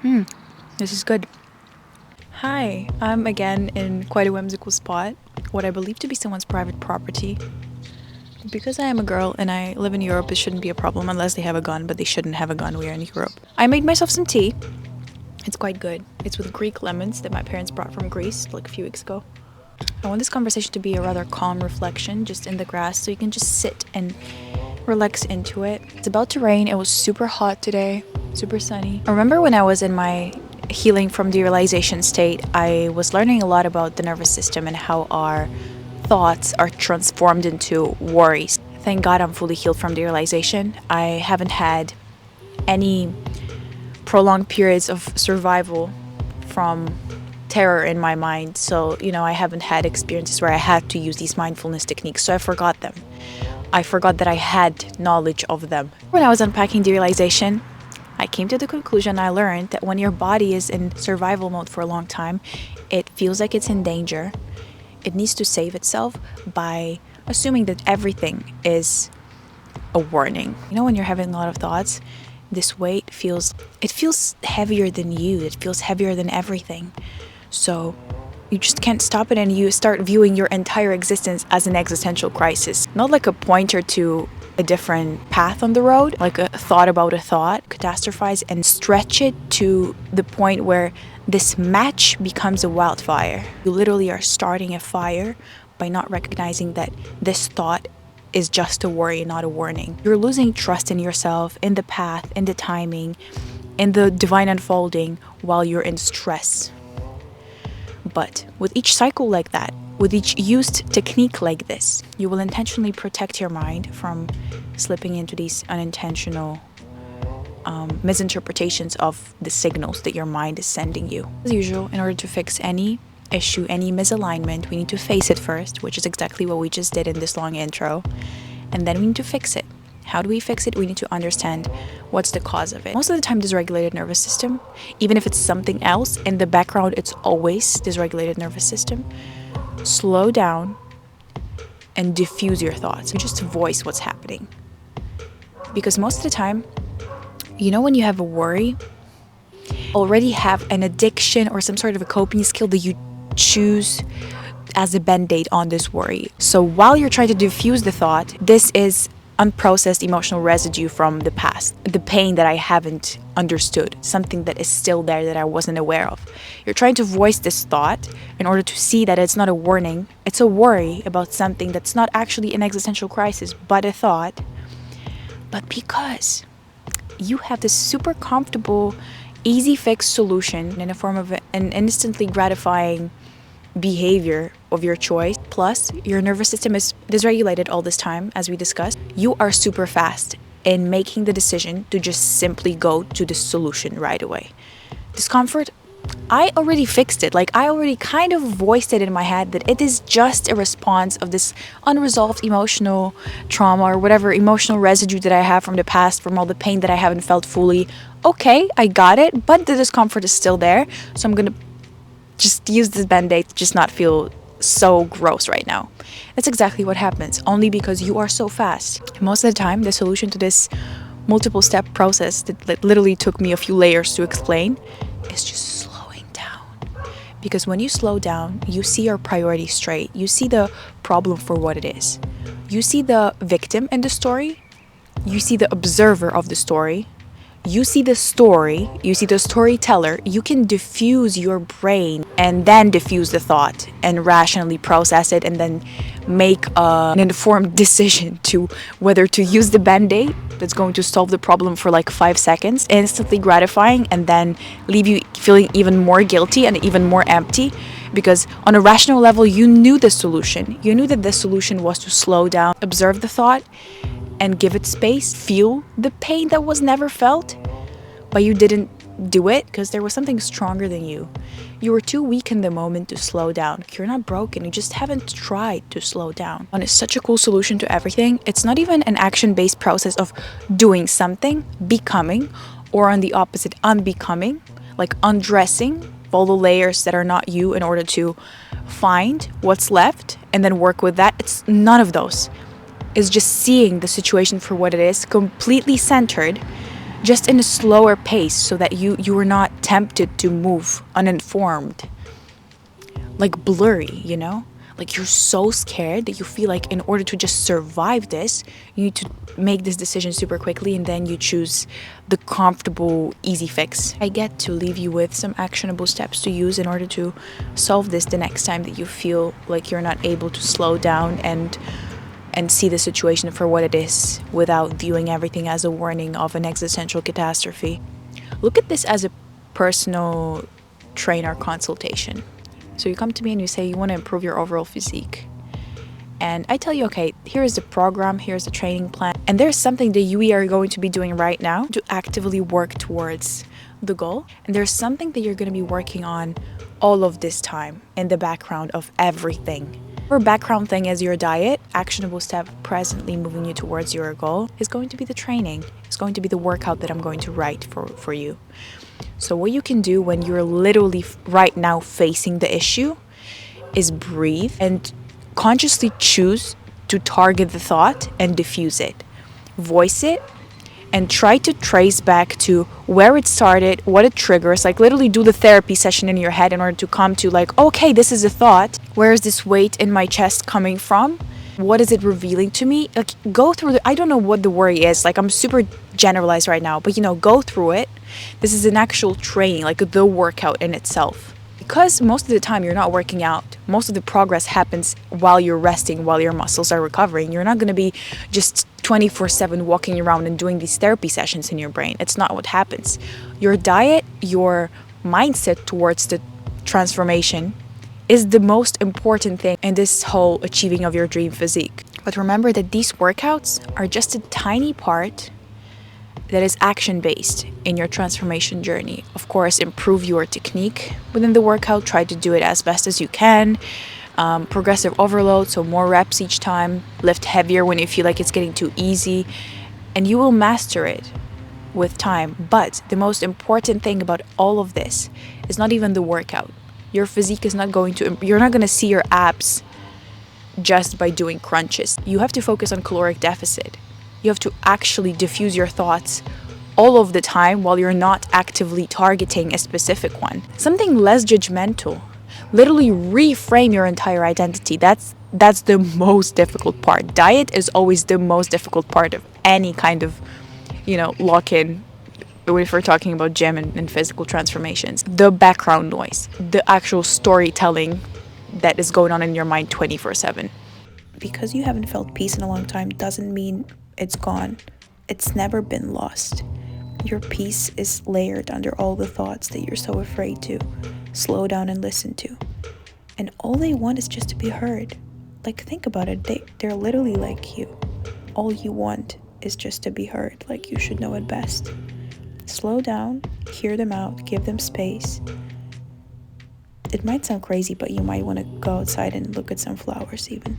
This is good. Hi, I'm again in quite a whimsical spot, what I believe to be someone's private property. Because I am a girl and I live in Europe, it shouldn't be a problem unless they have a gun, but they shouldn't have a gun. We are in Europe. I made myself some tea. It's quite good. It's with Greek lemons that my parents brought from Greece like a few weeks ago. I want this conversation to be a rather calm reflection, just in the grass, so you can just sit and relax into it. It's about to rain. It was super hot today, super sunny. I remember when I was in my healing from derealization state, I was learning a lot about the nervous system and how our thoughts are transformed into worries. Thank God I'm fully healed from derealization. I haven't had any prolonged periods of survival from terror in my mind. So, I haven't had experiences where I had to use these mindfulness techniques. So I forgot them. I forgot that I had knowledge of them. When I was unpacking derealization, I came to the conclusion, I learned that when your body is in survival mode for a long time, it feels like it's in danger. It needs to save itself by assuming that everything is a warning. When you're having a lot of thoughts, this weight feels heavier than you. It feels heavier than everything. So you just can't stop it, and you start viewing your entire existence as an existential crisis. Not like a pointer to a different path on the road, like a thought about a thought. Catastrophize and stretch it to the point where this match becomes a wildfire. You literally are starting a fire by not recognizing that this thought is just a worry, not a warning. You're losing trust in yourself, in the path, in the timing, in the divine unfolding while you're in stress. But with each cycle like that, with each used technique like this, you will intentionally protect your mind from slipping into these unintentional misinterpretations of the signals that your mind is sending you. As usual, in order to fix any issue, any misalignment, we need to face it first, which is exactly what we just did in this long intro. And then we need to fix it. How do we fix it? We need to understand what's the cause of it. Most of the time, dysregulated nervous system, even if it's something else, in the background, it's always dysregulated nervous system. Slow down and diffuse your thoughts. Just voice what's happening. Because most of the time, when you have a worry, already have an addiction or some sort of a coping skill that you choose as a band-aid on this worry. So while you're trying to diffuse the thought, this is unprocessed emotional residue from the past, the pain that I haven't understood, something that is still there that I wasn't aware of. You're trying to voice this thought in order to see that it's not a warning, it's a worry about something that's not actually an existential crisis, but a thought. But because you have this super comfortable, easy fix solution in the form of an instantly gratifying behavior of your choice, plus your nervous system is dysregulated all this time, as we discussed, you are super fast in making the decision to just simply go to the solution right away. Discomfort, I already fixed it. I already kind of voiced it in my head that it is just a response of this unresolved emotional trauma or whatever emotional residue that I have from the past, from all the pain that I haven't felt fully. Okay, I got it, but the discomfort is still there. So I'm gonna just use this band-aid to just not feel so gross right now. That's exactly what happens, only because you are so fast. Most of the time, the solution to this multiple step process that literally took me a few layers to explain is just slowing down. Because when you slow down, you see your priorities straight. You see the problem for what it is. You see the victim in the story. You see the observer of the story. You see the story, you see the storyteller, you can diffuse your brain and then diffuse the thought and rationally process it and then make an informed decision to whether to use the band-aid that's going to solve the problem for 5 seconds, instantly gratifying, and then leave you feeling even more guilty and even more empty. Because on a rational level, you knew the solution. You knew that the solution was to slow down, observe the thought, and give it space, feel the pain that was never felt, but you didn't do it because there was something stronger than you. You were too weak in the moment to slow down. You're not broken, you just haven't tried to slow down. And it's such a cool solution to everything. It's not even an action-based process of doing something, becoming, or on the opposite, unbecoming, like undressing all the layers that are not you in order to find what's left and then work with that. It's none of those. Is just seeing the situation for what it is, completely centered, just in a slower pace, so that you are not tempted to move uninformed, like blurry, you know? Like you're so scared that you feel like in order to just survive this, you need to make this decision super quickly, and then you choose the comfortable, easy fix. I get to leave you with some actionable steps to use in order to solve this the next time that you feel like you're not able to slow down and see the situation for what it is without viewing everything as a warning of an existential catastrophe. Look at this as a personal trainer consultation. So you come to me and you say you want to improve your overall physique. And I tell you, okay, here's the program, here's the training plan. And there's something that we are going to be doing right now to actively work towards the goal. And there's something that you're going to be working on all of this time in the background of everything. Your background thing is your diet. Actionable step presently moving you towards your goal is going to be the training. It's going to be the workout that I'm going to write for you. So what you can do when you're literally right now facing the issue is breathe and consciously choose to target the thought and diffuse it. Voice it and try to trace back to where it started, what it triggers, like literally do the therapy session in your head in order to come to like, okay, this is a thought. Where is this weight in my chest coming from? What is it revealing to me? Like go through I don't know what the worry is. Like I'm super generalized right now, but go through it. This is an actual training, like the workout in itself. Because most of the time you're not working out, most of the progress happens while you're resting, while your muscles are recovering. You're not going to be just 24/7 walking around and doing these therapy sessions in your brain. It's not what happens. Your diet, your mindset towards the transformation is the most important thing in this whole achieving of your dream physique. But remember that these workouts are just a tiny part that is action-based in your transformation journey. Of course, improve your technique within the workout. Try to do it as best as you can. Progressive overload, so more reps each time. Lift heavier when you feel like it's getting too easy. And you will master it with time. But the most important thing about all of this is not even the workout. Your physique is not going to, you're not going to see your abs just by doing crunches. You have to focus on caloric deficit. You have to actually diffuse your thoughts all of the time while you're not actively targeting a specific one. Something less judgmental. Literally reframe your entire identity. That's the most difficult part. Diet is always the most difficult part of any kind of, lock-in. If we're talking about gym and physical transformations, the background noise, the actual storytelling that is going on in your mind 24/7. Because you haven't felt peace in a long time doesn't mean it's gone. It's never been lost. Your peace is layered under all the thoughts that you're so afraid to slow down and listen to. And all they want is just to be heard. Like, think about it. They're literally like you. All you want is just to be heard. Like, you should know it best. Slow down, hear them out, give them space. It might sound crazy, but you might want to go outside and look at some flowers even.